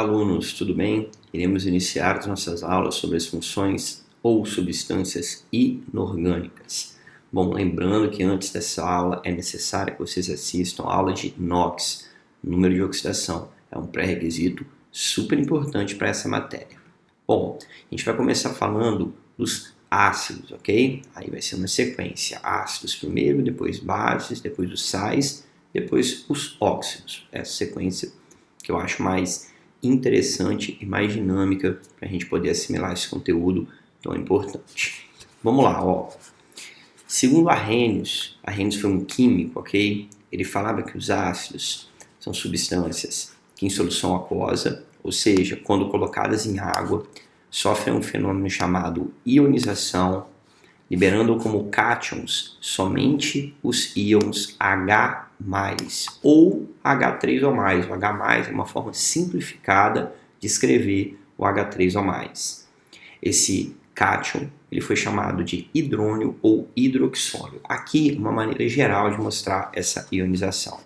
Olá, alunos, tudo bem? Iremos iniciar as nossas aulas sobre as funções ou substâncias inorgânicas. Bom, lembrando que antes dessa aula é necessário que vocês assistam a aula de NOx, número de oxidação. É um pré-requisito super importante para essa matéria. Bom, a gente vai começar falando dos ácidos, ok? Aí vai ser uma sequência, ácidos primeiro, depois bases, depois os sais, depois os óxidos. Essa sequência que eu acho mais interessante e mais dinâmica para a gente poder assimilar esse conteúdo tão importante. Vamos lá, ó. Segundo Arrhenius foi um químico, ok? Ele falava que os ácidos são substâncias que em solução aquosa, ou seja, quando colocadas em água, sofrem um fenômeno chamado ionização, liberando como cátions somente os íons H+, ou H3 ou mais. O H+ é uma forma simplificada de escrever o H3 ou mais. Esse cátion ele foi chamado de hidrônio ou hidroxônio. Aqui, uma maneira geral de mostrar essa ionização.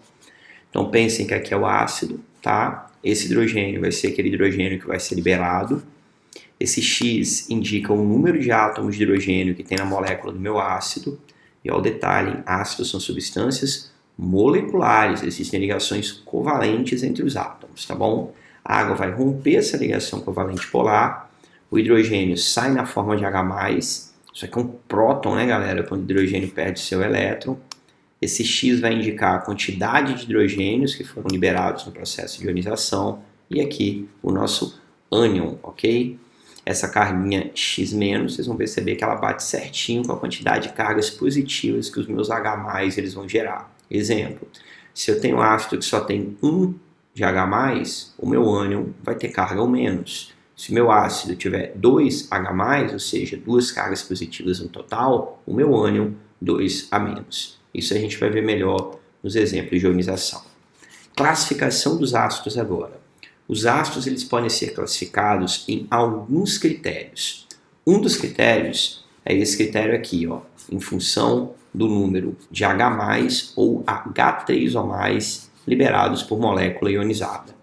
Então, pensem que aqui é o ácido, tá? Esse hidrogênio vai ser aquele hidrogênio que vai ser liberado. Esse X indica o número de átomos de hidrogênio que tem na molécula do meu ácido. E ao detalhe, ácidos são substâncias moleculares, existem ligações covalentes entre os átomos, tá bom? A água vai romper essa ligação covalente polar, o hidrogênio sai na forma de H+, isso aqui é um próton, né, galera, quando o hidrogênio perde seu elétron. Esse X vai indicar a quantidade de hidrogênios que foram liberados no processo de ionização, e aqui o nosso ânion, ok? Essa carguinha X-, vocês vão perceber que ela bate certinho com a quantidade de cargas positivas que os meus H+, eles vão gerar. Exemplo, se eu tenho ácido que só tem 1 de H+, o meu ânion vai ter carga ou menos. Se o meu ácido tiver 2 H+, ou seja, 2 cargas positivas no total, o meu ânion 2 a menos. Isso a gente vai ver melhor nos exemplos de ionização. Classificação dos ácidos agora. Os ácidos eles podem ser classificados em alguns critérios. Um dos critérios é esse critério aqui, ó, em função do número de H+, ou H3 ou mais liberados por molécula ionizada.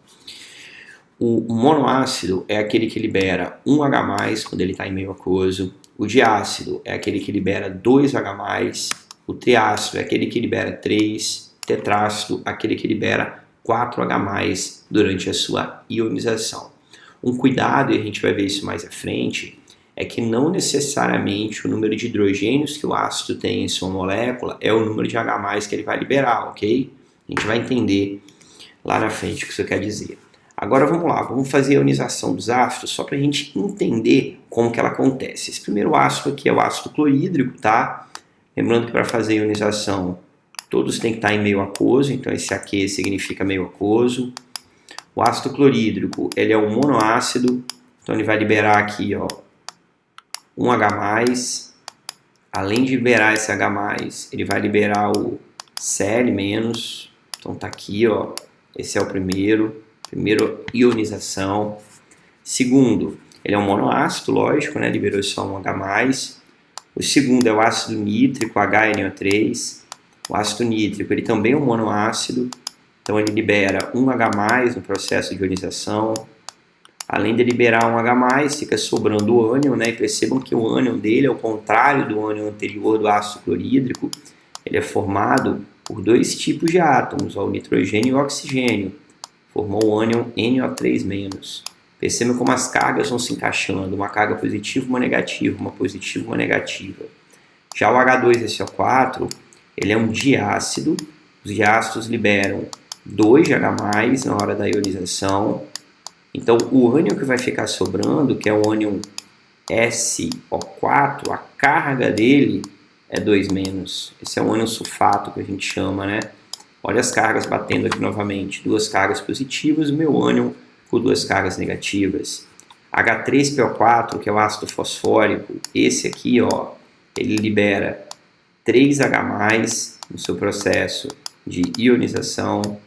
O monoácido é aquele que libera 1 H+, quando ele está em meio aquoso. O diácido é aquele que libera 2 H+. O triácido é aquele que libera 3. Tetrácido, aquele que libera 4 H+, durante a sua ionização. Um cuidado, e a gente vai ver isso mais à frente, é que não necessariamente o número de hidrogênios que o ácido tem em sua molécula é o número de H+, que ele vai liberar, ok? A gente vai entender lá na frente o que isso quer dizer. Agora vamos lá, vamos fazer a ionização dos ácidos só para a gente entender como que ela acontece. Esse primeiro ácido aqui é o ácido clorídrico, tá? Lembrando que para fazer a ionização todos têm que estar em meio aquoso, então esse aqui significa meio aquoso. O ácido clorídrico, ele é um monoácido, então ele vai liberar aqui, ó, 1 H+. Além de liberar esse H+, ele vai liberar o Cl-, então tá aqui, ó, esse é o primeira ionização. Segundo, ele é um monoácido, lógico, né, liberou só 1 H+. O segundo é o ácido nítrico, HNO3. O ácido nítrico ele também é um monoácido, então ele libera 1 H+ no processo de ionização. Além de liberar 1 H+, fica sobrando o ânion, né? E percebam que o ânion dele, ao contrário do ânion anterior do ácido clorídrico, ele é formado por 2 tipos de átomos, ó, o nitrogênio e o oxigênio. Formou o ânion NO3-. Percebam como as cargas vão se encaixando, uma carga positiva e uma negativa, uma positiva e uma negativa. Já o H2SO4, ele é um diácido, os diácidos liberam 2 de H+ na hora da ionização. Então o ânion que vai ficar sobrando, que é o ânion SO4, a carga dele é 2-. Esse é o ânion sulfato que a gente chama, né? Olha as cargas batendo aqui novamente, 2 cargas positivas, o meu ânion com 2 cargas negativas. H3PO4, que é o ácido fosfórico, esse aqui, ó, ele libera 3 H+ no seu processo de ionização.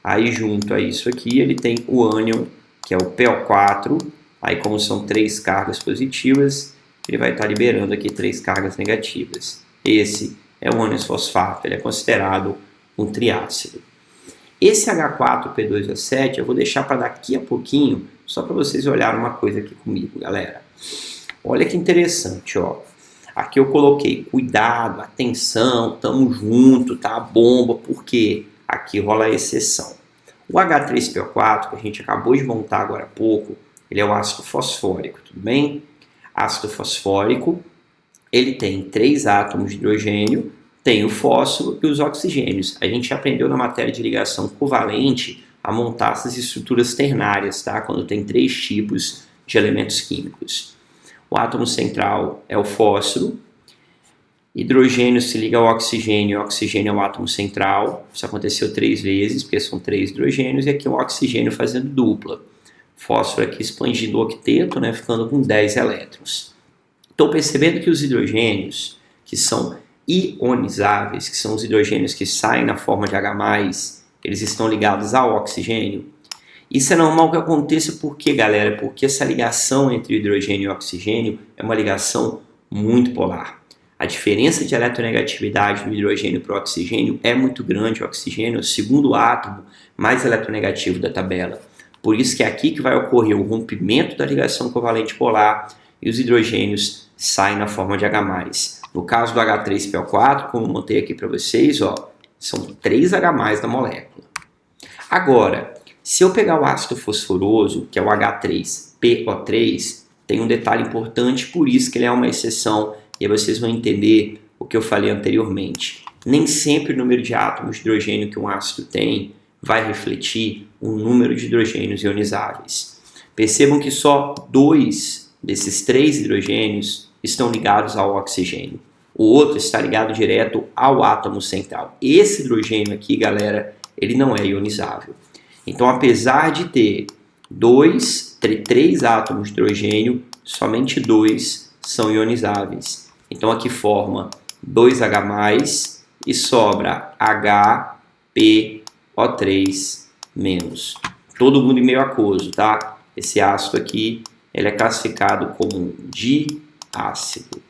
Aí junto a isso aqui ele tem o ânion, que é o PO4, aí como são 3 cargas positivas, ele vai estar liberando aqui 3 cargas negativas. Esse é o ânion fosfato, ele é considerado um triácido. Esse H4P2O7 eu vou deixar para daqui a pouquinho, só para vocês olharem uma coisa aqui comigo, galera. Olha que interessante, ó. Aqui eu coloquei cuidado, atenção, tamo junto, tá? Bomba, porque aqui rola a exceção. O H3PO4, que a gente acabou de montar agora há pouco, ele é o ácido fosfórico, tudo bem? Ácido fosfórico, ele tem 3 átomos de hidrogênio, tem o fósforo e os oxigênios. A gente aprendeu na matéria de ligação covalente a montar essas estruturas ternárias, tá? Quando tem 3 tipos de elementos químicos. O átomo central é o fósforo, hidrogênio se liga ao oxigênio, o oxigênio é o átomo central. Isso aconteceu 3 vezes, porque são 3 hidrogênios, e aqui o oxigênio fazendo dupla. Fósforo aqui expandindo o octeto, né, ficando com 10 elétrons. Então, percebendo que os hidrogênios, que são ionizáveis, que são os hidrogênios que saem na forma de H+, eles estão ligados ao oxigênio. Isso é normal que aconteça porque, galera, porque essa ligação entre o hidrogênio e o oxigênio é uma ligação muito polar. A diferença de eletronegatividade do hidrogênio para o oxigênio é muito grande. O oxigênio é o segundo átomo mais eletronegativo da tabela. Por isso que é aqui que vai ocorrer o rompimento da ligação covalente polar e os hidrogênios saem na forma de H+. No caso do H3PO4, como eu montei aqui para vocês, ó, são 3 H+ da molécula. Agora, se eu pegar o ácido fosforoso, que é o H3PO3, tem um detalhe importante, por isso que ele é uma exceção, e aí vocês vão entender o que eu falei anteriormente. Nem sempre o número de átomos de hidrogênio que um ácido tem vai refletir o número de hidrogênios ionizáveis. Percebam que só 2 desses 3 hidrogênios estão ligados ao oxigênio. O outro está ligado direto ao átomo central. Esse hidrogênio aqui, galera, ele não é ionizável. Então, apesar de ter 3 átomos de hidrogênio, somente 2 são ionizáveis. Então, aqui forma 2H+, e sobra HPO3-. Todo mundo em meio aquoso, tá? Esse ácido aqui, ele é classificado como um diácido.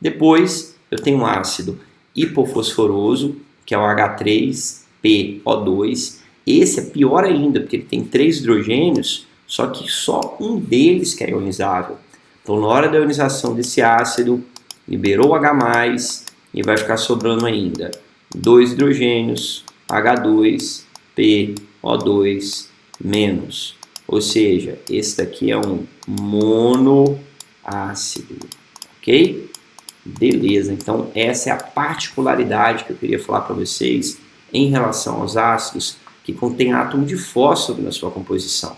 Depois, eu tenho um ácido hipofosforoso, que é o H3PO2. Esse é pior ainda, porque ele tem 3 hidrogênios, só que só um deles que é ionizável. Então, na hora da ionização desse ácido, liberou o H+, e vai ficar sobrando ainda 2 hidrogênios, H2PO2-. Ou seja, esse daqui é um monoácido, ok? Beleza, então essa é a particularidade que eu queria falar para vocês em relação aos ácidos que contêm átomo de fósforo na sua composição.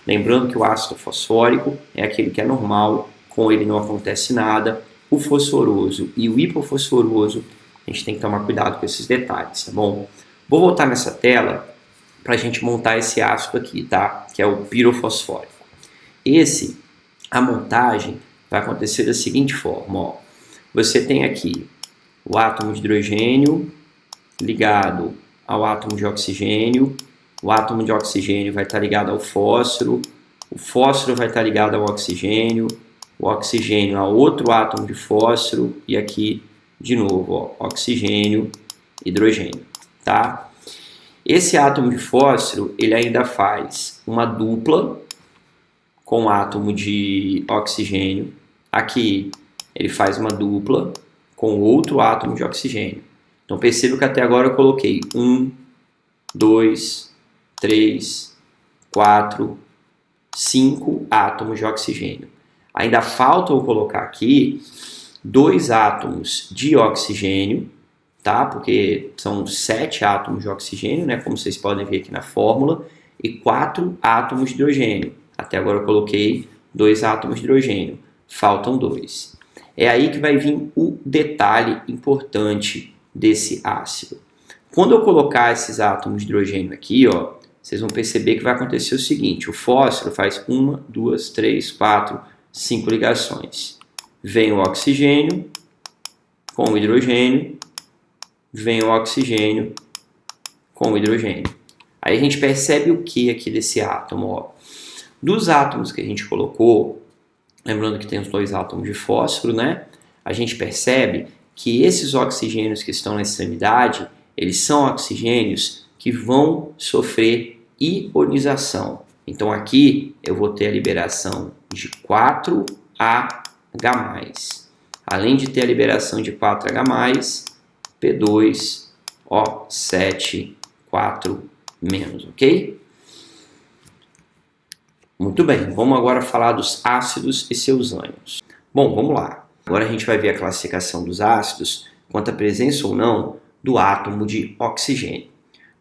Lembrando que o ácido fosfórico é aquele que é normal, com ele não acontece nada. O fosforoso e o hipofosforoso, a gente tem que tomar cuidado com esses detalhes, tá bom? Vou voltar nessa tela para a gente montar esse ácido aqui, tá? Que é o pirofosfórico. A montagem vai acontecer da seguinte forma, ó. Você tem aqui o átomo de hidrogênio ligado ao átomo de oxigênio. O átomo de oxigênio vai estar ligado ao fósforo. O fósforo vai estar ligado ao oxigênio. O oxigênio a outro átomo de fósforo. E aqui, de novo, ó, oxigênio, hidrogênio, tá? Esse átomo de fósforo, ele ainda faz uma dupla com o átomo de oxigênio. Aqui, ele faz uma dupla com outro átomo de oxigênio. Então, perceba que até agora eu coloquei 1, 2, 3, 4, 5 átomos de oxigênio. Ainda falta eu colocar aqui 2 átomos de oxigênio, tá? Porque são 7 átomos de oxigênio, né? Como vocês podem ver aqui na fórmula, e 4 átomos de hidrogênio. Até agora eu coloquei 2 átomos de hidrogênio. Faltam 2. É aí que vai vir o detalhe importante desse ácido. Quando eu colocar esses átomos de hidrogênio aqui, ó, vocês vão perceber que vai acontecer o seguinte: o fósforo faz 1, 2, 3, 4, 5 ligações. Vem o oxigênio com o hidrogênio, vem o oxigênio com o hidrogênio. Aí a gente percebe o que aqui desse átomo, ó. Dos átomos que a gente colocou, lembrando que tem os 2 átomos de fósforo, né? A gente percebe que esses oxigênios que estão na extremidade, eles são oxigênios que vão sofrer ionização. Então aqui eu vou ter a liberação de 4H+. Além de ter a liberação de 4H+, P2O7, 4-, ok? Muito bem, vamos agora falar dos ácidos e seus ânions. Bom, vamos lá. Agora a gente vai ver a classificação dos ácidos quanto à presença ou não do átomo de oxigênio.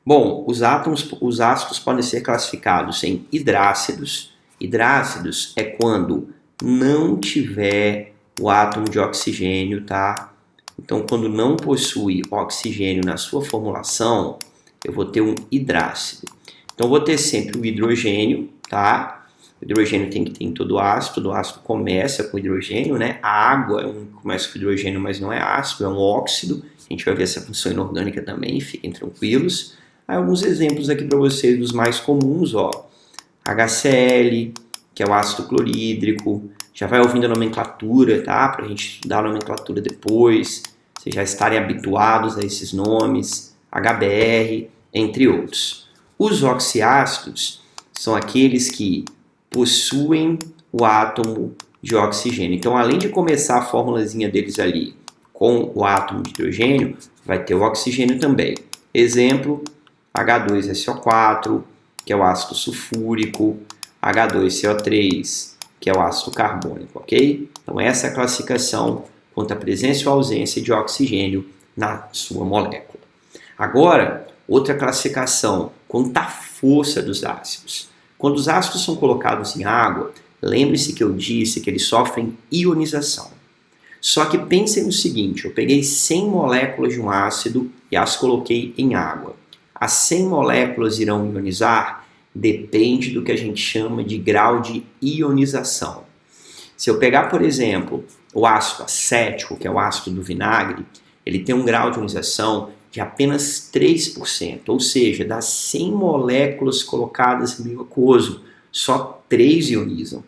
Bom, os ácidos podem ser classificados em hidrácidos. Hidrácidos é quando não tiver o átomo de oxigênio, tá? Então, quando não possui oxigênio na sua formulação, eu vou ter um hidrácido. Então, eu vou ter sempre o hidrogênio, tá? O hidrogênio tem que ter em todo ácido começa com hidrogênio, né? A água começa com hidrogênio, mas não é ácido, é um óxido. A gente vai ver essa função inorgânica também, fiquem tranquilos. Aí alguns exemplos aqui para vocês dos mais comuns, ó. HCl, que é o ácido clorídrico. Já vai ouvindo a nomenclatura, tá? Para a gente estudar a nomenclatura depois. Vocês já estarem habituados a esses nomes. HBr, entre outros. Os oxiácidos são aqueles que possuem o átomo de oxigênio. Então, além de começar a formulazinha deles ali com o átomo de hidrogênio, vai ter o oxigênio também. Exemplo, H2SO4, que é o ácido sulfúrico, H2CO3, que é o ácido carbônico, ok? Então, essa é a classificação quanto à presença ou ausência de oxigênio na sua molécula. Agora, outra classificação quanto à força dos ácidos. Quando os ácidos são colocados em água, lembre-se que eu disse que eles sofrem ionização. Só que pensem no seguinte, eu peguei 100 moléculas de um ácido e as coloquei em água. As 100 moléculas irão ionizar? Depende do que a gente chama de grau de ionização. Se eu pegar, por exemplo, o ácido acético, que é o ácido do vinagre, ele tem um grau de ionização de apenas 3%, ou seja, das 100 moléculas colocadas em meio aquoso, só 3 ionizam.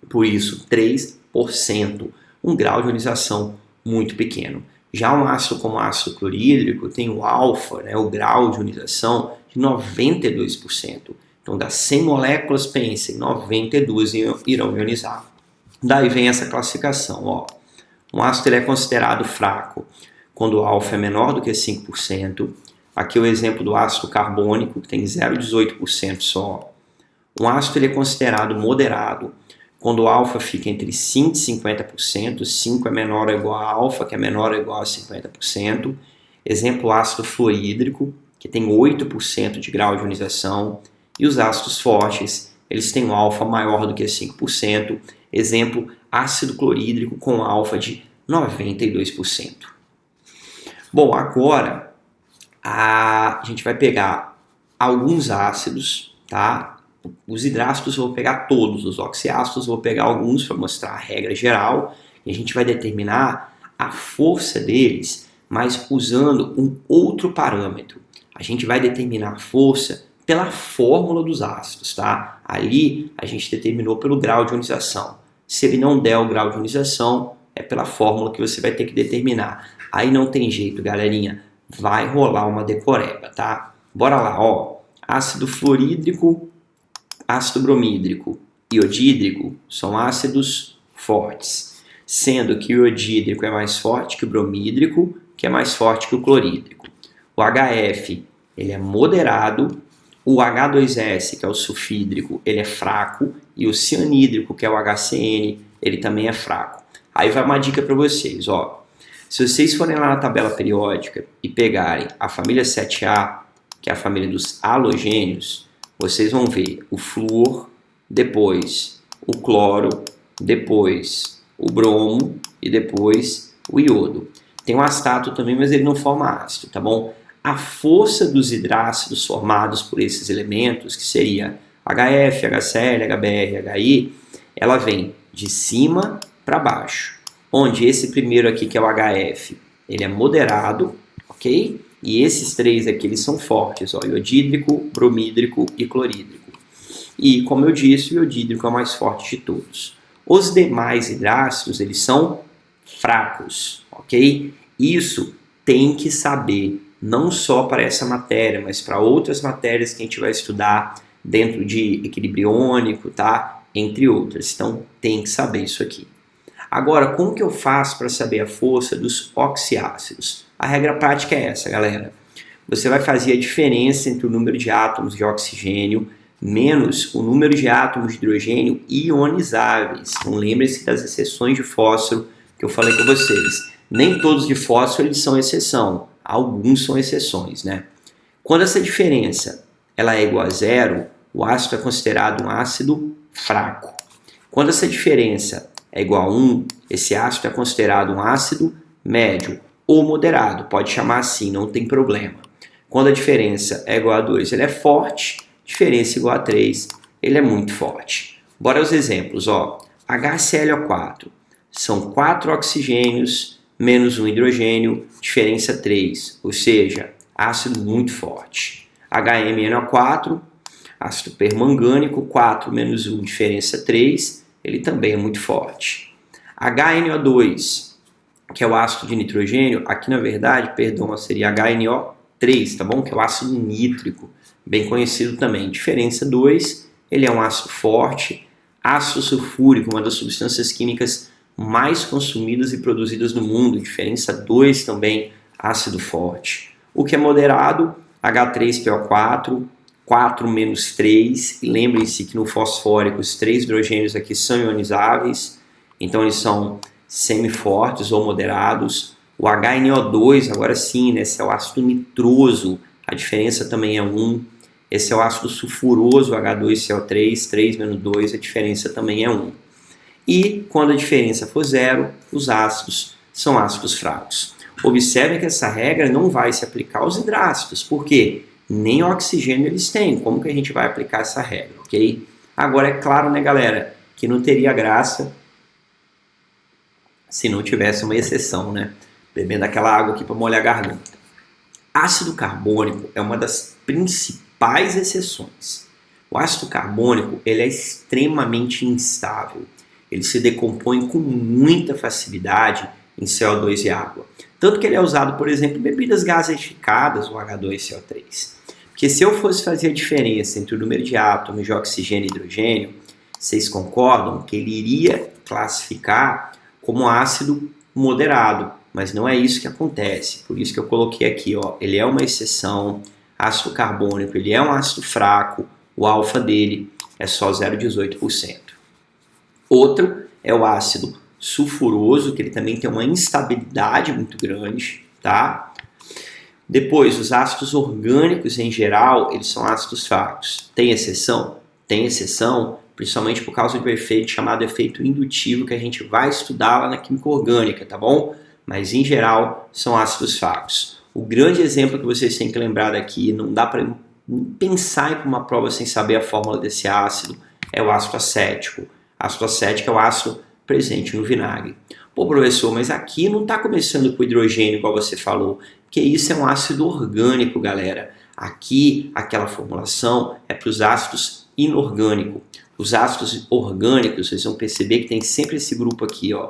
Por isso, 3%, um grau de ionização muito pequeno. Já um ácido como o ácido clorídrico tem o alfa, né, o grau de ionização de 92%. Então, das 100 moléculas, pensem, 92 irão ionizar. Daí vem essa classificação, ó. Um ácido ele é considerado fraco quando o alfa é menor do que 5%. Aqui é o exemplo do ácido carbônico, que tem 0,18% só. Um ácido ele é considerado moderado quando o alfa fica entre 5% e 50%. 5 é menor ou igual a alfa, que é menor ou igual a 50%. Exemplo, ácido fluorídrico, que tem 8% de grau de ionização. E os ácidos fortes, eles têm um alfa maior do que 5%. Exemplo, ácido clorídrico com alfa de 92%. Bom, agora a gente vai pegar alguns ácidos, tá? Os hidrácidos eu vou pegar todos, os oxiácidos eu vou pegar alguns para mostrar a regra geral e a gente vai determinar a força deles, mas usando um outro parâmetro. A gente vai determinar a força pela fórmula dos ácidos, tá? Ali a gente determinou pelo grau de ionização. Se ele não der o grau de ionização, é pela fórmula que você vai ter que determinar. Aí não tem jeito, galerinha. Vai rolar uma decoreba, tá? Bora lá, ó. Ácido fluorídrico, ácido bromídrico e iodídrico são ácidos fortes. Sendo que o iodídrico é mais forte que o bromídrico, que é mais forte que o clorídrico. O HF, ele é moderado. O H2S, que é o sulfídrico, ele é fraco. E o cianídrico, que é o HCN, ele também é fraco. Aí vai uma dica para vocês, ó. Se vocês forem lá na tabela periódica e pegarem a família 7A, que é a família dos halogênios, vocês vão ver o flúor, depois o cloro, depois o bromo e depois o iodo. Tem o astato também, mas ele não forma ácido, tá bom? A força dos hidrácidos formados por esses elementos, que seria HF, HCl, HBr, HI, ela vem de cima para baixo. Onde esse primeiro aqui, que é o HF, ele é moderado, ok? E esses três aqui, eles são fortes, ó, iodídrico, bromídrico e clorídrico. E, como eu disse, o iodídrico é o mais forte de todos. Os demais hidrácidos, eles são fracos, ok? Isso tem que saber não só para essa matéria, mas para outras matérias que a gente vai estudar dentro de equilíbrio iônico, tá? Entre outras. Então, tem que saber isso aqui. Agora, como que eu faço para saber a força dos oxiácidos? A regra prática é essa, galera. Você vai fazer a diferença entre o número de átomos de oxigênio menos o número de átomos de hidrogênio ionizáveis. Então, lembre-se das exceções de fósforo que eu falei com vocês. Nem todos de fósforo eles são exceção. Alguns são exceções, né? Quando essa diferença ela é igual a zero, o ácido é considerado um ácido fraco. Quando essa diferença é igual a 1, esse ácido é considerado um ácido médio ou moderado. Pode chamar assim, não tem problema. Quando a diferença é igual a 2, ele é forte. Diferença igual a 3, ele é muito forte. Bora aos exemplos. Ó. HClO4 são 4 oxigênios menos 1 hidrogênio, diferença 3, ou seja, ácido muito forte. HMnO4, ácido permangânico, 4 menos 1, diferença 3, ele também é muito forte. HNO2, que é o ácido de nitrogênio, aqui na verdade, perdão, seria HNO3, tá bom? Que é o ácido nítrico, bem conhecido também. Diferença 2, ele é um ácido forte. Ácido sulfúrico, uma das substâncias químicas mais consumidas e produzidas no mundo. Diferença 2 também, ácido forte. O que é moderado, H3PO4, 4 menos 3. E lembrem-se que no fosfórico os 3 hidrogênios aqui são ionizáveis, então eles são semifortes ou moderados. O HNO2, agora sim, né, esse é o ácido nitroso, a diferença também é 1. Esse é o ácido sulfuroso, H2CO3, 3 menos 2, a diferença também é 1. E quando a diferença for 0, os ácidos são ácidos fracos. Observe que essa regra não vai se aplicar aos hidrácidos, porque nem oxigênio eles têm. Como que a gente vai aplicar essa regra, ok? Agora é claro, né, galera, que não teria graça se não tivesse uma exceção, né? Bebendo aquela água aqui para molhar a garganta. Ácido carbônico é uma das principais exceções. O ácido carbônico ele é extremamente instável. Ele se decompõe com muita facilidade em CO2 e água. Tanto que ele é usado, por exemplo, em bebidas gasificadas, o H2CO3. Porque se eu fosse fazer a diferença entre o número de átomos de oxigênio e hidrogênio, vocês concordam que ele iria classificar como ácido moderado, mas não é isso que acontece. Por isso que eu coloquei aqui, ó, ele é uma exceção. Ácido carbônico, ele é um ácido fraco, o alfa dele é só 0,18%. Outro é o ácido sulfuroso, que ele também tem uma instabilidade muito grande, tá? Depois, os ácidos orgânicos em geral, eles são ácidos fracos. Tem exceção? Tem exceção, principalmente por causa do efeito chamado efeito indutivo, que a gente vai estudar lá na química orgânica, tá bom? Mas em geral, são ácidos fracos. O grande exemplo que vocês têm que lembrar daqui, não dá para pensar em ir para uma prova sem saber a fórmula desse ácido, é o ácido acético. Ácido acético é o ácido presente no vinagre. Pô, professor, mas aqui não está começando com hidrogênio, igual você falou, porque isso é um ácido orgânico, galera. Aqui, aquela formulação é para os ácidos inorgânicos. Os ácidos orgânicos, vocês vão perceber que tem sempre esse grupo aqui, ó.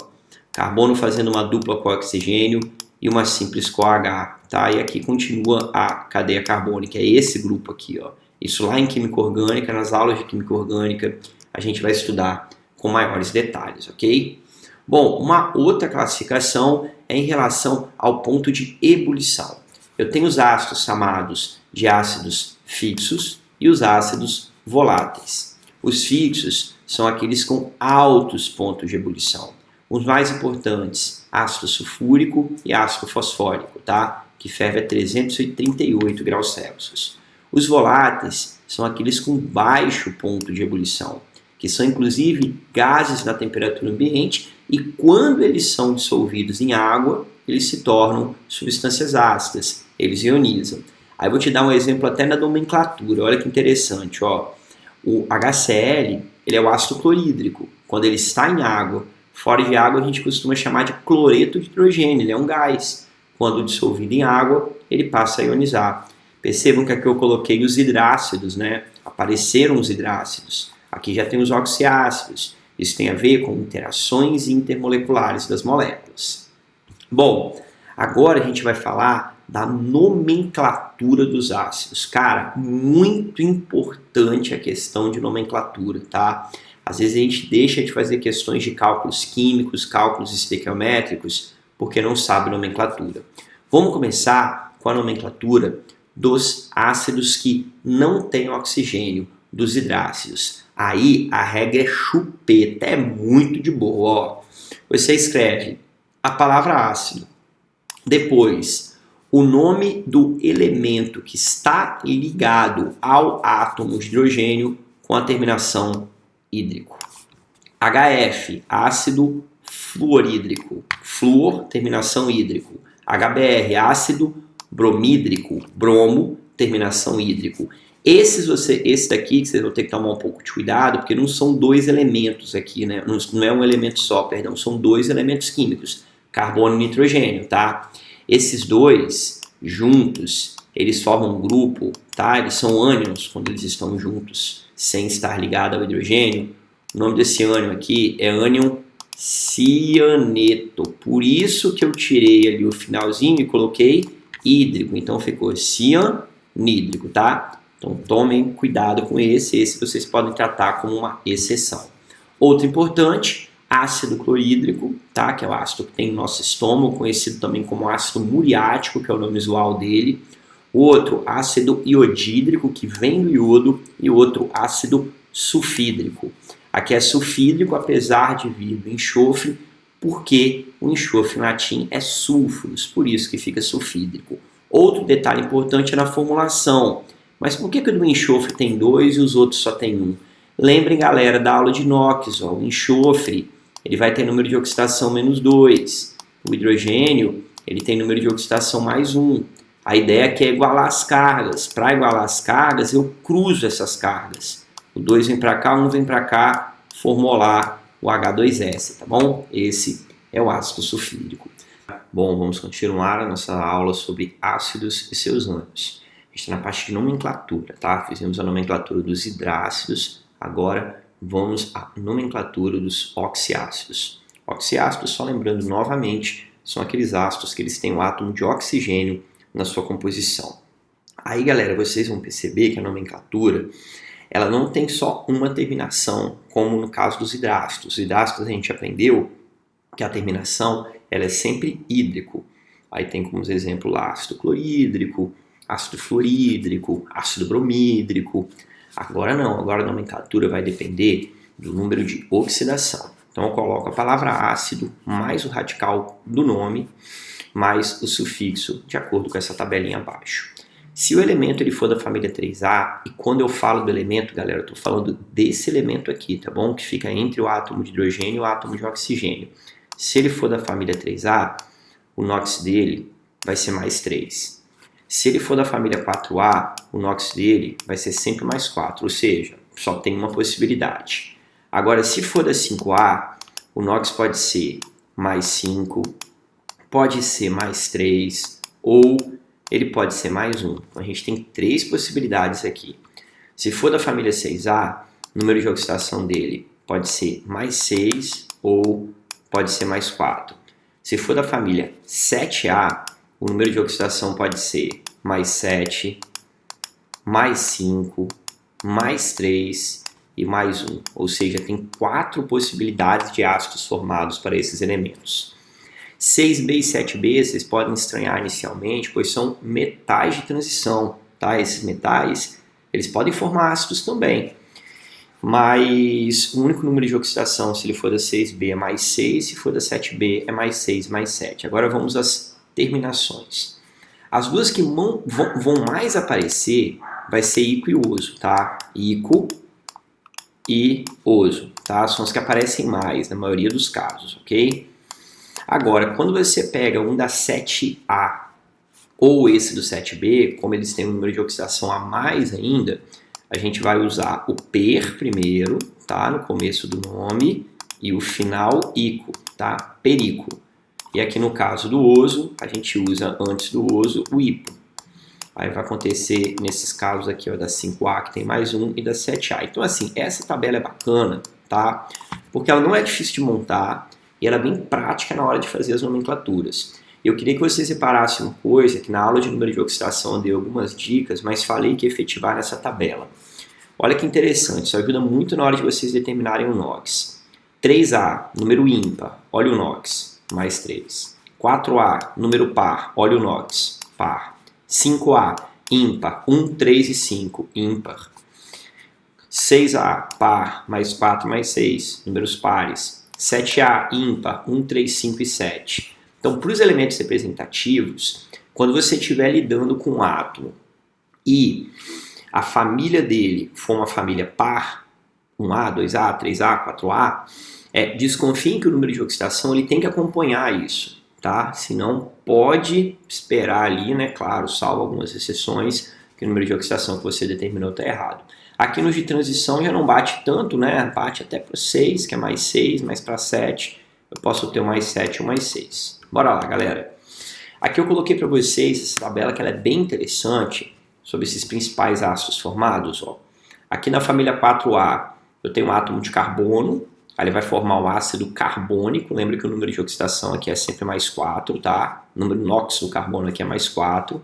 Carbono fazendo uma dupla com oxigênio e uma simples com H, tá? E aqui continua a cadeia carbônica, é esse grupo aqui, ó. Isso lá em química orgânica, nas aulas de química orgânica, a gente vai estudar com maiores detalhes, ok? Bom, uma outra classificação é em relação ao ponto de ebulição. Eu tenho os ácidos chamados de ácidos fixos e os ácidos voláteis. Os fixos são aqueles com altos pontos de ebulição. Os mais importantes, ácido sulfúrico e ácido fosfórico, tá? Que ferve a 338 graus Celsius. Os voláteis são aqueles com baixo ponto de ebulição, que são inclusive gases na temperatura ambiente e quando eles são dissolvidos em água, eles se tornam substâncias ácidas, eles ionizam. Aí eu vou te dar um exemplo até na nomenclatura, olha que interessante, ó. O HCl, ele é o ácido clorídrico, quando ele está em água. Fora de água a gente costuma chamar de cloreto de hidrogênio, ele é um gás. Quando dissolvido em água, ele passa a ionizar. Percebam que aqui eu coloquei os hidrácidos, né? Apareceram os hidrácidos. Aqui já tem os oxiácidos. Isso tem a ver com interações intermoleculares das moléculas. Bom, agora a gente vai falar da nomenclatura dos ácidos. Cara, muito importante a questão de nomenclatura, tá? Às vezes a gente deixa de fazer questões de cálculos químicos, cálculos estequiométricos, porque não sabe nomenclatura. Vamos começar com a nomenclatura dos ácidos que não têm oxigênio, dos hidrácidos. Aí a regra é chupeta, é muito de boa. Ó. Você escreve a palavra ácido, depois o nome do elemento que está ligado ao átomo de hidrogênio com a terminação hídrico. HF, ácido fluorídrico, fluor, terminação hídrico. HBr, ácido bromídrico, bromo, terminação hídrico. Esse daqui que vocês vão ter que tomar um pouco de cuidado, porque não são dois elementos aqui, né? Não é um elemento só, perdão, são dois elementos químicos, carbono e nitrogênio, tá? Esses dois juntos, eles formam um grupo, tá? Eles são ânions quando eles estão juntos, sem estar ligado ao hidrogênio. O nome desse ânion aqui é ânion cianeto. Por isso que eu tirei ali o finalzinho e coloquei hídrico. Então ficou cianídrico, tá? Então tomem cuidado com esse vocês podem tratar como uma exceção. Outro importante, ácido clorídrico, tá? Que é o ácido que tem no nosso estômago, conhecido também como ácido muriático, que é o nome usual dele. Outro, ácido iodídrico, que vem do iodo, e outro, ácido sulfídrico. Aqui é sulfídrico, apesar de vir do enxofre, porque o enxofre em latim é sulfuros, por isso que fica sulfídrico. Outro detalhe importante é na formulação. Mas por que o do enxofre tem 2 e os outros só tem 1? Lembrem, galera, da aula de NOx, ó, o enxofre ele vai ter número de oxidação -2. O hidrogênio ele tem número de oxidação +1. A ideia aqui é igualar as cargas. Para igualar as cargas, eu cruzo essas cargas. O 2 vem para cá, 1 vem para cá, formou lá o H2S, tá bom? Esse é o ácido sulfídrico. Bom, vamos continuar a nossa aula sobre ácidos e seus ânions. A gente está na parte de nomenclatura, tá? Fizemos a nomenclatura dos hidrácidos, agora vamos à nomenclatura dos oxiácidos. Oxiácidos, só lembrando novamente, são aqueles ácidos que eles têm o átomo de oxigênio na sua composição. Aí, galera, vocês vão perceber que a nomenclatura ela não tem só uma terminação, como no caso dos hidrácidos. Os hidrácidos a gente aprendeu que a terminação ela é sempre hídrico. Aí tem como exemplo lá ácido clorídrico, ácido fluorídrico, ácido bromídrico. Agora não, agora a nomenclatura vai depender do número de oxidação. Então eu coloco a palavra ácido mais o radical do nome, mais o sufixo, de acordo com essa tabelinha abaixo. Se o elemento ele for da família 3A, e quando eu falo do elemento, galera, eu estou falando desse elemento aqui, tá bom? Que fica entre o átomo de hidrogênio e o átomo de oxigênio. Se ele for da família 3A, o NOx dele vai ser +3. Se ele for da família 4A, o NOx dele vai ser sempre +4, ou seja, só tem uma possibilidade. Agora, se for da 5A, o NOx pode ser +5, pode ser +3 ou ele pode ser +1. Então a gente tem 3 possibilidades aqui. Se for da família 6A, o número de oxidação dele pode ser +6 ou pode ser +4. Se for da família 7A, o número de oxidação pode ser +7, +5, +3 e +1. Ou seja, tem 4 possibilidades de ácidos formados para esses elementos. 6B e 7B vocês podem estranhar inicialmente, pois são metais de transição, tá? Esses metais, eles podem formar ácidos também, mas o único número de oxidação, se ele for da 6B é +6, se for da 7B é +6, +7. Agora vamos às terminações. As duas que vão mais aparecer vai ser ico e oso, tá? Ico e oso, tá? São as que aparecem mais na maioria dos casos, ok? Agora, quando você pega um da 7A ou esse do 7B, como eles têm um número de oxidação a mais ainda, a gente vai usar o per primeiro, tá? No começo do nome, e o final ico, tá? Perico. E aqui no caso do oso, a gente usa antes do oso o hipo. Aí vai acontecer nesses casos aqui, ó, da 5A, que tem +1, e da 7A. Então, assim, essa tabela é bacana, tá? Porque ela não é difícil de montar, e ela é bem prática na hora de fazer as nomenclaturas. Eu queria que vocês reparassem uma coisa, que na aula de número de oxidação eu dei algumas dicas, mas falei que ia efetivar nessa tabela. Olha que interessante, isso ajuda muito na hora de vocês determinarem o NOx. 3A, número ímpar, olha o NOx, mais 3. 4A, número par, olha o NOx, par. 5A, ímpar, 1, 3 e 5, ímpar. 6A, par, mais 4 mais 6, números pares. 7A, ímpar, 1, 3, 5 e 7. Então, para os elementos representativos, quando você estiver lidando com um átomo e a família dele for uma família par, 1A, 2A, 3A, 4A, desconfiem que o número de oxidação ele tem que acompanhar isso, tá? Senão pode esperar ali, né? Claro, salvo algumas exceções, que o número de oxidação que você determinou está errado. Aqui nos de transição já não bate tanto, né? Bate até para 6, que é mais 6, mais para 7. Eu posso ter um mais 7 ou mais 6. Bora lá, galera. Aqui eu coloquei para vocês essa tabela que ela é bem interessante sobre esses principais ácidos formados. Ó. Aqui na família 4A eu tenho um átomo de carbono, aí ele vai formar o ácido carbônico. Lembra que o número de oxidação aqui é sempre mais 4, tá? O número NOx do carbono aqui é mais 4.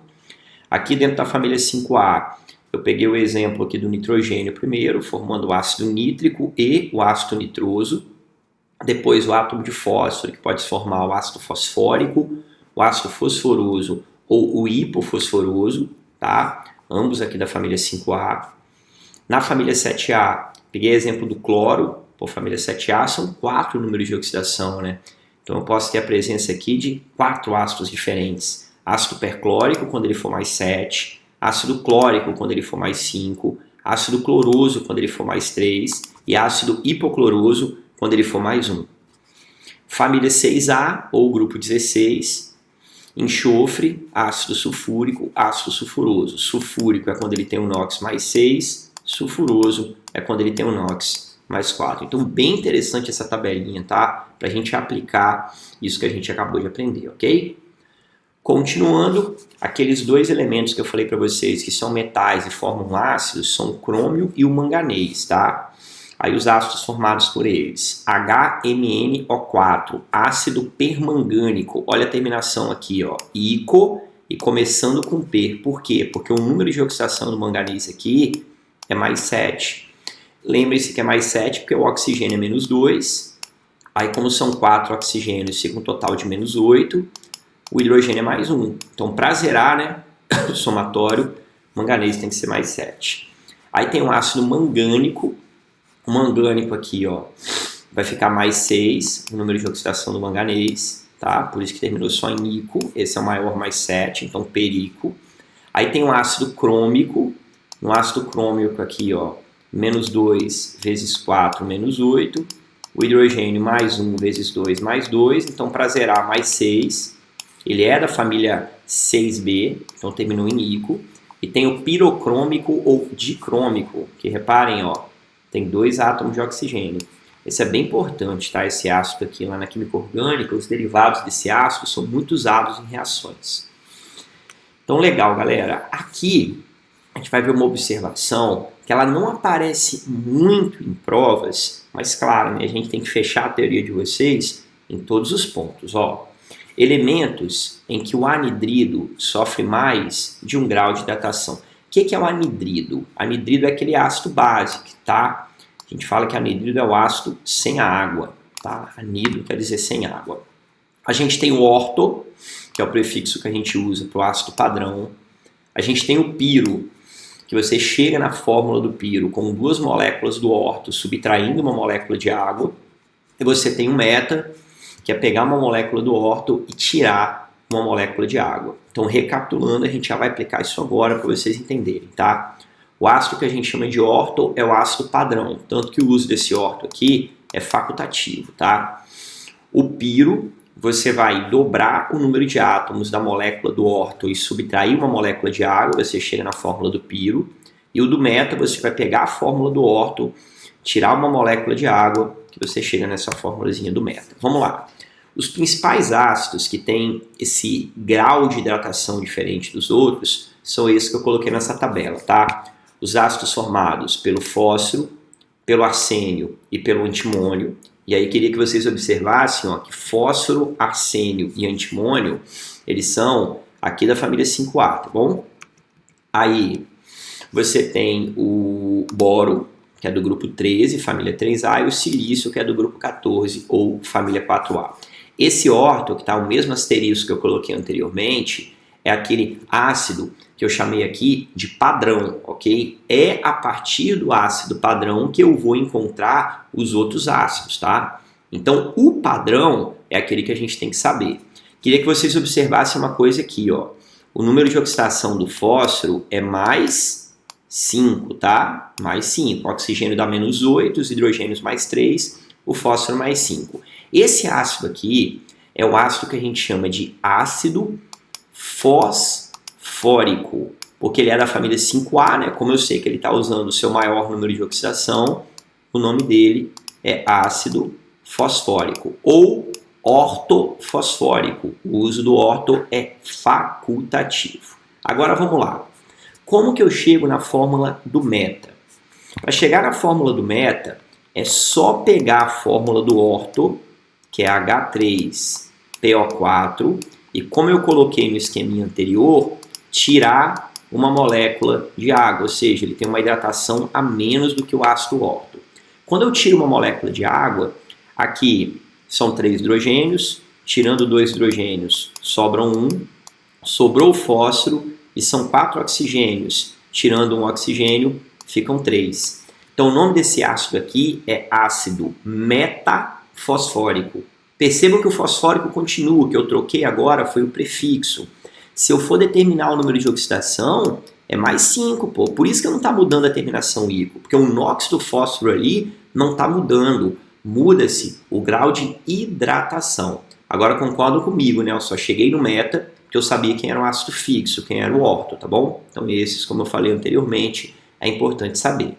Aqui dentro da família 5A eu peguei o exemplo aqui do nitrogênio primeiro, formando o ácido nítrico e o ácido nitroso. Depois o átomo de fósforo, que pode formar o ácido fosfórico, o ácido fosforoso ou o hipofosforoso, tá? Ambos aqui da família 5A. Na família 7A, peguei exemplo do cloro, por família 7A, são 4 números de oxidação, né? Então eu posso ter a presença aqui de 4 ácidos diferentes. Ácido perclórico, quando ele for mais 7, ácido clórico, quando ele for mais 5, ácido cloroso, quando ele for mais 3, e ácido hipocloroso, quando ele for mais 1. Família 6A, ou grupo 16, enxofre, ácido sulfúrico, ácido sulfuroso. Sulfúrico é quando ele tem um NOx mais 6, sulfuroso é quando ele tem um NOx mais 4. Então, bem interessante essa tabelinha, tá? Para a gente aplicar isso que a gente acabou de aprender, ok? Continuando, aqueles dois elementos que eu falei para vocês que são metais e formam ácidos são o crômio e o manganês, tá? Aí os ácidos formados por eles, HMnO4, ácido permangânico, olha a terminação aqui, ó, ico e começando com per. Por quê? Porque o número de oxidação do manganês aqui é mais 7. Lembre-se que é mais 7 porque o oxigênio é menos 2, aí como são 4 oxigênios, fica um total de menos 8, o hidrogênio é mais 1. Então para zerar, né, o somatório, o manganês tem que ser mais 7. Aí tem o ácido mangânico. O mangânico aqui, ó, vai ficar mais 6, o número de oxidação do manganês, tá? Por isso que terminou só em ico, esse é o maior, mais 7, então perico. Aí tem o ácido crômico, no ácido crômico aqui, ó, menos 2 vezes 4, menos 8. O hidrogênio mais 1 vezes 2, mais 2, então para zerar, mais 6. Ele é da família 6B, então terminou em ico. E tem o pirocrômico ou dicrômico, que reparem, ó, tem 2 átomos de oxigênio. Esse é bem importante, tá? Esse ácido aqui, lá na química orgânica, os derivados desse ácido são muito usados em reações. Então, legal, galera. Aqui, a gente vai ver uma observação que ela não aparece muito em provas, mas, claro, né, a gente tem que fechar a teoria de vocês em todos os pontos, ó. Elementos em que o anidrido sofre mais de 1 grau de datação. O que é o anidrido? Anidrido é aquele ácido básico, tá? A gente fala que anidrido é o ácido sem a água, tá? Anidro quer dizer sem água. A gente tem o orto, que é o prefixo que a gente usa para o ácido padrão. A gente tem o piro, que você chega na fórmula do piro com 2 moléculas do orto, subtraindo uma molécula de água. E você tem o meta, que é pegar uma molécula do orto e tirar uma molécula de água. Então, recapitulando, a gente já vai aplicar isso agora para vocês entenderem, tá? O ácido que a gente chama de orto é o ácido padrão, tanto que o uso desse orto aqui é facultativo, tá? O piro, você vai dobrar o número de átomos da molécula do orto e subtrair uma molécula de água, você chega na fórmula do piro. E o do meta, você vai pegar a fórmula do orto, tirar uma molécula de água, que você chega nessa fórmulazinha do meta. Vamos lá. Os principais ácidos que têm esse grau de hidratação diferente dos outros são esses que eu coloquei nessa tabela, tá? Os ácidos formados pelo fósforo, pelo arsênio e pelo antimônio. E aí queria que vocês observassem, ó, que fósforo, arsênio e antimônio, eles são aqui da família 5A, tá bom? Aí você tem o boro, que é do grupo 13, família 3A, e o silício, que é do grupo 14, ou família 4A. Esse orto, que está o mesmo asterisco que eu coloquei anteriormente, é aquele ácido que eu chamei aqui de padrão, ok? É a partir do ácido padrão que eu vou encontrar os outros ácidos, tá? Então, o padrão é aquele que a gente tem que saber. Queria que vocês observassem uma coisa aqui, ó. O número de oxidação do fósforo é mais 5, tá? Mais 5. O oxigênio dá menos 8, os hidrogênios mais 3, o fósforo mais 5. Esse ácido aqui é o ácido que a gente chama de ácido fosfórico, porque ele é da família 5A, né? Como eu sei que ele está usando o seu maior número de oxidação, o nome dele é ácido fosfórico ou ortofosfórico. O uso do orto é facultativo. Agora vamos lá. Como que eu chego na fórmula do meta? Para chegar na fórmula do meta, é só pegar a fórmula do orto, que é H3PO4, e como eu coloquei no esqueminha anterior, tirar uma molécula de água, ou seja, ele tem uma hidratação a menos do que o ácido orto. Quando eu tiro uma molécula de água, aqui são 3 hidrogênios, tirando 2 hidrogênios, sobram 1, sobrou o fósforo e são 4 oxigênios, tirando um oxigênio, ficam 3. Então o nome desse ácido aqui é ácido metafosfórico. Percebam que o fosfórico continua, o que eu troquei agora foi o prefixo. Se eu for determinar o número de oxidação, é mais 5, pô. Por isso que não está mudando a terminação ico, porque o NOx do fósforo ali não está mudando. Muda-se o grau de hidratação. Agora concordam comigo, né? Eu só cheguei no meta porque eu sabia quem era o ácido fixo, quem era o orto, tá bom? Então esses, como eu falei anteriormente, é importante saber.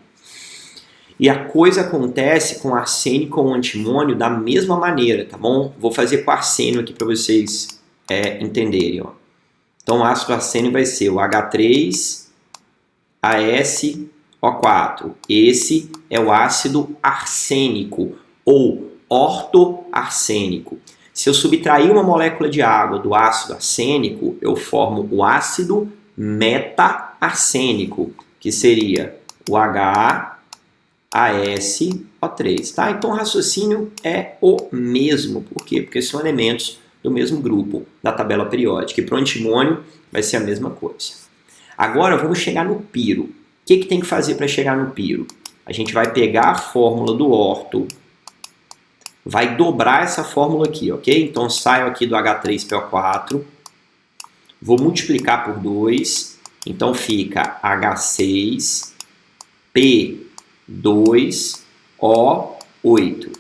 E a coisa acontece com arsênio e com antimônio da mesma maneira, tá bom? Vou fazer com arsênio aqui para vocês entenderem, ó. Então o ácido arsênio vai ser o H3AsO4. Esse é o ácido arsênico ou ortoarsênico. Se eu subtrair uma molécula de água do ácido arsênico, eu formo o ácido meta-arsênico, que seria o HASO3, tá? Então o raciocínio é o mesmo. Por quê? Porque são elementos do mesmo grupo da tabela periódica. E para o antimônio vai ser a mesma coisa. Agora vamos chegar no piro. O que tem que fazer para chegar no piro? A gente vai pegar a fórmula do orto, vai dobrar essa fórmula aqui, ok? Então saio aqui do H3PO4, vou multiplicar por 2, então fica H6P2O8.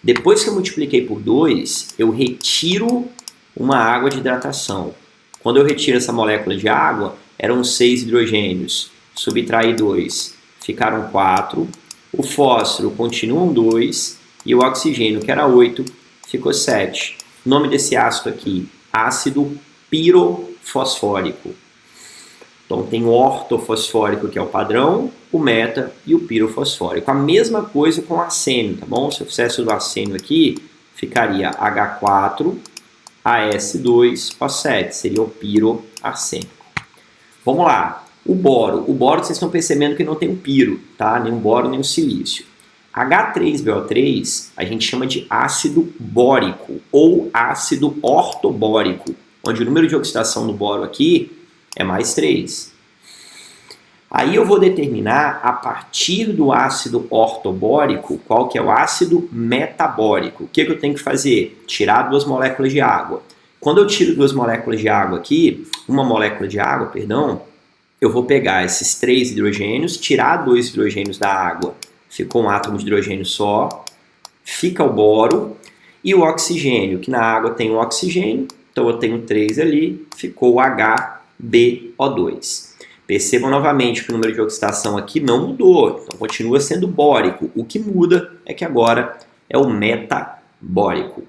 Depois que eu multipliquei por 2, eu retiro uma água de hidratação. Quando eu retiro essa molécula de água, eram 6 hidrogênios. Subtraí 2, ficaram 4. O fósforo continuam 2. E o oxigênio, que era 8, ficou 7. O nome desse ácido aqui, ácido pirofosfórico. Então tem o ortofosfórico, que é o padrão, o meta e o pirofosfórico. A mesma coisa com o arsênio, tá bom? Se eu fizesse o do arsênio aqui, ficaria H4AS2O7, seria o piroarsênico. Vamos lá, o boro. O boro vocês estão percebendo que não tem o piro, tá? Nem o boro, nem o silício. H3BO3 a gente chama de ácido bórico ou ácido ortobórico, onde o número de oxidação do boro aqui é mais 3. Aí eu vou determinar a partir do ácido ortobórico qual que é o ácido metabórico. O que eu tenho que fazer? Tirar 2 moléculas de água. Quando eu tiro 2 moléculas de água aqui, uma molécula de água, perdão, eu vou pegar esses 3 hidrogênios, tirar 2 hidrogênios da água, ficou um átomo de hidrogênio só, fica o boro, e o oxigênio, que na água tem o oxigênio, então eu tenho 3 ali, ficou o HBO2. Percebam novamente que o número de oxidação aqui não mudou, então continua sendo bórico. O que muda é que agora é o metabórico.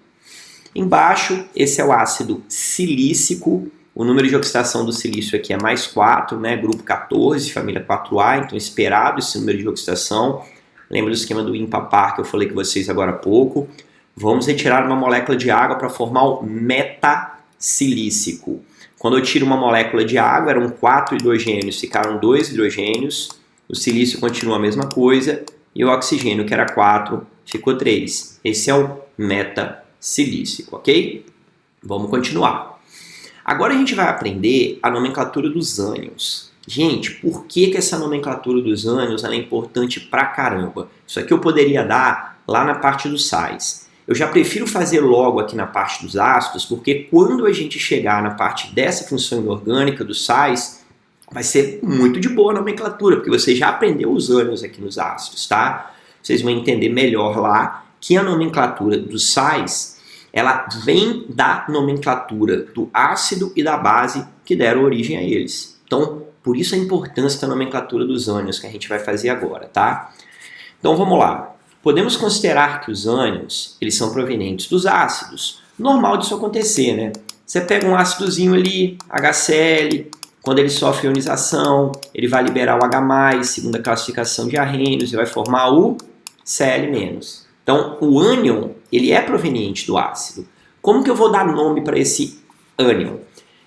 Embaixo, esse é o ácido silícico. O número de oxidação do silício aqui é mais 4, né? Grupo 14, família 4A, então esperado esse número de oxidação. Lembra do esquema do ímpar par que eu falei com vocês agora há pouco. Vamos retirar uma molécula de água para formar o metacilícico. Quando eu tiro uma molécula de água, eram 4 hidrogênios, ficaram 2 hidrogênios, o silício continua a mesma coisa, e o oxigênio, que era 4, ficou 3. Esse é o metacilícico, ok? Vamos continuar. Agora a gente vai aprender a nomenclatura dos ânions. Gente, por que essa nomenclatura dos ânions é importante pra caramba? Isso aqui eu poderia dar lá na parte dos sais. Eu já prefiro fazer logo aqui na parte dos ácidos, porque quando a gente chegar na parte dessa função inorgânica dos sais, vai ser muito de boa a nomenclatura, porque você já aprendeu os ânions aqui nos ácidos, tá? Vocês vão entender melhor lá que a nomenclatura dos sais, ela vem da nomenclatura do ácido e da base que deram origem a eles. Então, por isso a importância da nomenclatura dos ânions que a gente vai fazer agora, tá? Então, vamos lá. Podemos considerar que os ânions, eles são provenientes dos ácidos. Normal disso acontecer, né? Você pega um ácidozinho ali, HCl, quando ele sofre ionização, ele vai liberar o H+, segundo a classificação de Arrhenius, e vai formar o Cl-. Então, o ânion, ele é proveniente do ácido. Como que eu vou dar nome para esse ânion?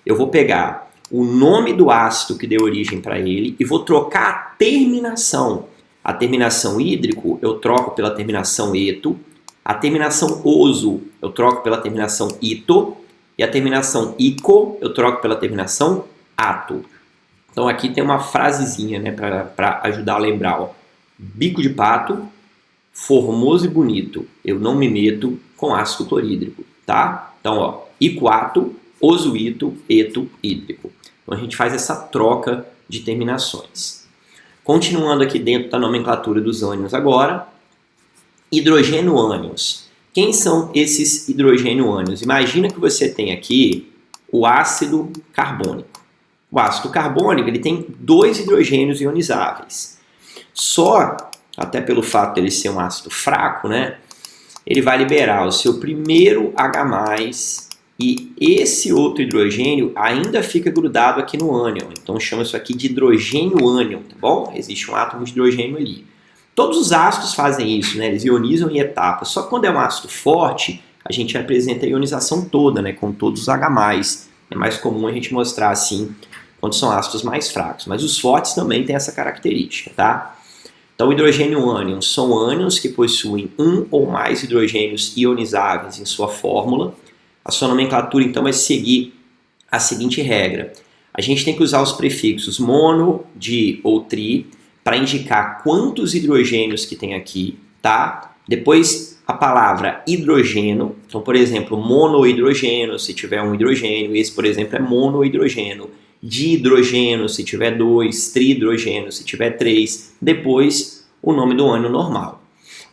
Eu vou pegar o nome do ácido que deu origem para ele e vou trocar a terminação. A terminação hídrico eu troco pela terminação eto, a terminação oso eu troco pela terminação ito, e a terminação ico eu troco pela terminação ato. Então aqui tem uma frasezinha, né, para ajudar a lembrar. Ó. Bico de pato, formoso e bonito, eu não me meto com ácido clorídrico, tá? Então, ó, icoato, osuito, eto, hídrico. Então a gente faz essa troca de terminações. Continuando aqui dentro da nomenclatura dos ânions agora, hidrogênio-ânions. Quem são esses hidrogênio-ânions? Imagina que você tem aqui o ácido carbônico. O ácido carbônico ele tem 2 hidrogênios ionizáveis. Só, até pelo fato de ele ser um ácido fraco, né, ele vai liberar o seu primeiro H+, e esse outro hidrogênio ainda fica grudado aqui no ânion. Então chama isso aqui de hidrogênio-ânion, tá bom? Existe um átomo de hidrogênio ali. Todos os ácidos fazem isso, né? Eles ionizam em etapas. Só que quando é um ácido forte, a gente apresenta a ionização toda, né? Com todos os H+. É mais comum a gente mostrar assim quando são ácidos mais fracos. Mas os fortes também têm essa característica, tá? Então, hidrogênio-ânions são ânions que possuem um ou mais hidrogênios ionizáveis em sua fórmula. A sua nomenclatura, então, vai seguir a seguinte regra. A gente tem que usar os prefixos mono, di ou tri para indicar quantos hidrogênios que tem aqui, tá? Depois, a palavra hidrogênio. Então, por exemplo, monohidrogênio, se tiver um hidrogênio. Esse, por exemplo, é monohidrogênio. Dihidrogênio, se tiver 2. Trihidrogênio, se tiver 3. Depois, o nome do ânion normal.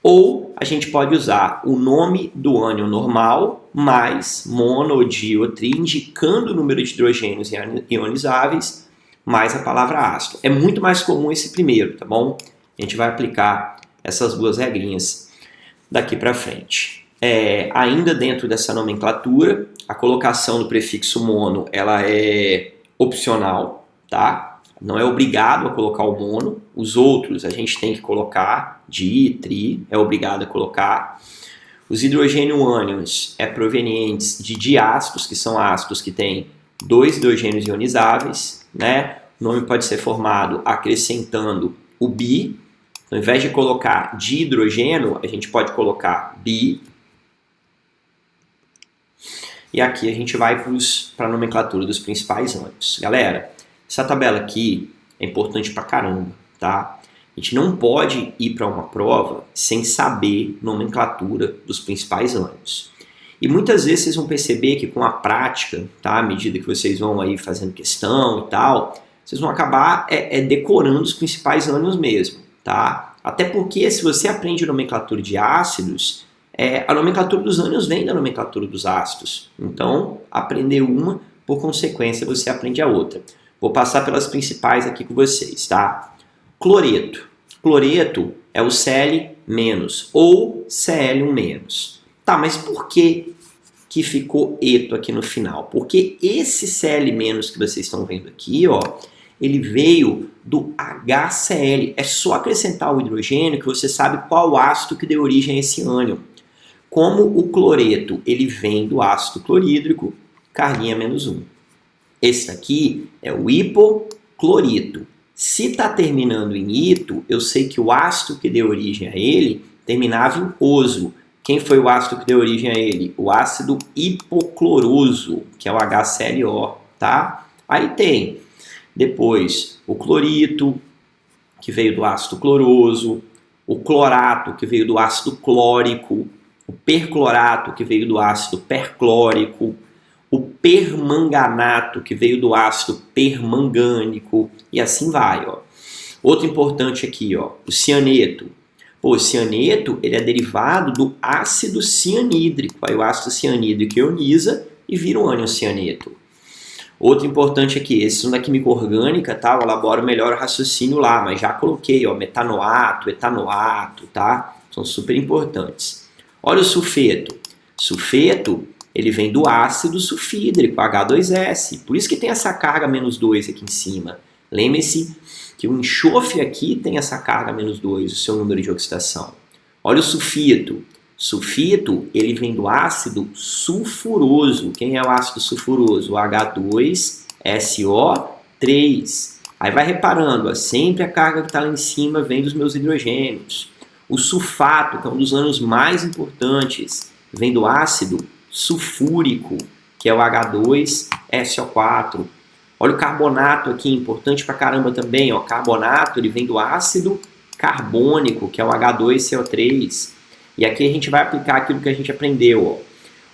Ou a gente pode usar o nome do ânion normal mais mono, di ou tri, indicando o número de hidrogênios ionizáveis, mais a palavra ácido. É muito mais comum esse primeiro, tá bom? A gente vai aplicar essas duas regrinhas daqui para frente. Ainda dentro dessa nomenclatura, a colocação do prefixo mono ela é opcional, tá? Não é obrigado a colocar o mono. Os outros a gente tem que colocar, di, tri, é obrigado a colocar. Os hidrogênio-ânions é provenientes de diácidos, que são ácidos que têm 2 hidrogênios ionizáveis, né? O nome pode ser formado acrescentando o bi. Então, ao invés de colocar dihidrogênio, a gente pode colocar bi. E aqui a gente vai para a nomenclatura dos principais ânions. Galera, essa tabela aqui é importante pra caramba, tá? A gente não pode ir para uma prova sem saber nomenclatura dos principais ânions. E muitas vezes vocês vão perceber que com a prática, tá? À medida que vocês vão aí fazendo questão e tal, vocês vão acabar decorando os principais ânions mesmo, tá? Até porque se você aprende nomenclatura de ácidos, a nomenclatura dos ânions vem da nomenclatura dos ácidos. Então, aprender uma, por consequência, você aprende a outra. Vou passar pelas principais aqui com vocês, tá? Cloreto. Cloreto é o Cl- ou Cl1-. Tá, mas por que ficou eto aqui no final? Porque esse Cl- que vocês estão vendo aqui, ó, ele veio do HCl. É só acrescentar o hidrogênio que você sabe qual ácido que deu origem a esse ânion. Como o cloreto ele vem do ácido clorídrico, carguinha -1. Esse daqui é o hipoclorito. Se está terminando em ito, eu sei que o ácido que deu origem a ele terminava em oso. Quem foi o ácido que deu origem a ele? O ácido hipocloroso, que é o HClO, tá? Aí tem depois o clorito, que veio do ácido cloroso, o clorato, que veio do ácido clórico, o perclorato, que veio do ácido perclórico, o permanganato, que veio do ácido permangânico, e assim vai, ó. Outro importante aqui, ó, o cianeto. Pô, o cianeto, ele é derivado do ácido cianídrico. Aí o ácido cianídrico ioniza e vira um ânion cianeto. Outro importante aqui, esses são da química orgânica, tá? Eu elaboro melhor o raciocínio lá, mas já coloquei, ó, metanoato, etanoato, tá? São super importantes. Olha o sulfeto. Sulfeto, ele vem do ácido sulfídrico, H2S. Por isso que tem essa carga -2 aqui em cima. Lembre-se que o enxofre aqui tem essa carga -2, o seu número de oxidação. Olha o sulfito. Sulfito, ele vem do ácido sulfuroso. Quem é o ácido sulfuroso? O H2SO3. Aí vai reparando, ó, sempre a carga que está lá em cima vem dos meus hidrogênios. O sulfato, que é um dos ânions mais importantes, vem do ácido sulfúrico, que é o H2SO4. Olha o carbonato aqui, importante pra caramba também, ó. Carbonato, ele vem do ácido carbônico, que é o H2CO3. E aqui a gente vai aplicar aquilo que a gente aprendeu, ó.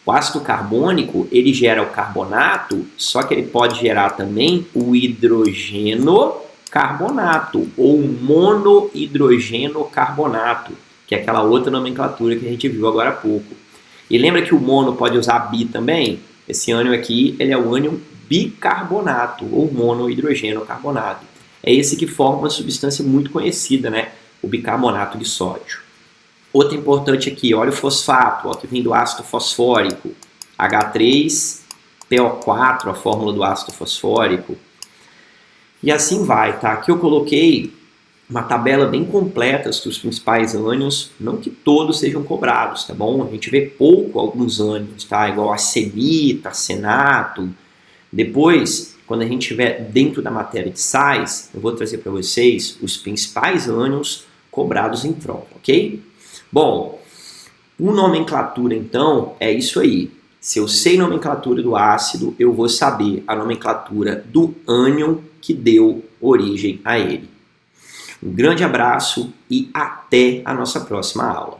O ácido carbônico, ele gera o carbonato, só que ele pode gerar também o hidrogenocarbonato, ou monohidrogenocarbonato, que é aquela outra nomenclatura que a gente viu agora há pouco. E lembra que o mono pode usar bi também? Esse ânion aqui, ele é o ânion bicarbonato, ou monohidrogenocarbonato. É esse que forma uma substância muito conhecida, né? O bicarbonato de sódio. Outro importante aqui, olha o fosfato, ó, que vem do ácido fosfórico, H3PO4, a fórmula do ácido fosfórico. E assim vai, tá? Aqui eu coloquei uma tabela bem completa dos principais ânions, não que todos sejam cobrados, tá bom? A gente vê pouco alguns ânions, tá? Igual arsenita, arsenato. Depois, quando a gente estiver dentro da matéria de sais, eu vou trazer para vocês os principais ânions cobrados em prova, ok? Bom, o nomenclatura então é isso aí. Se eu sei nomenclatura do ácido, eu vou saber a nomenclatura do ânion que deu origem a ele. Um grande abraço e até a nossa próxima aula.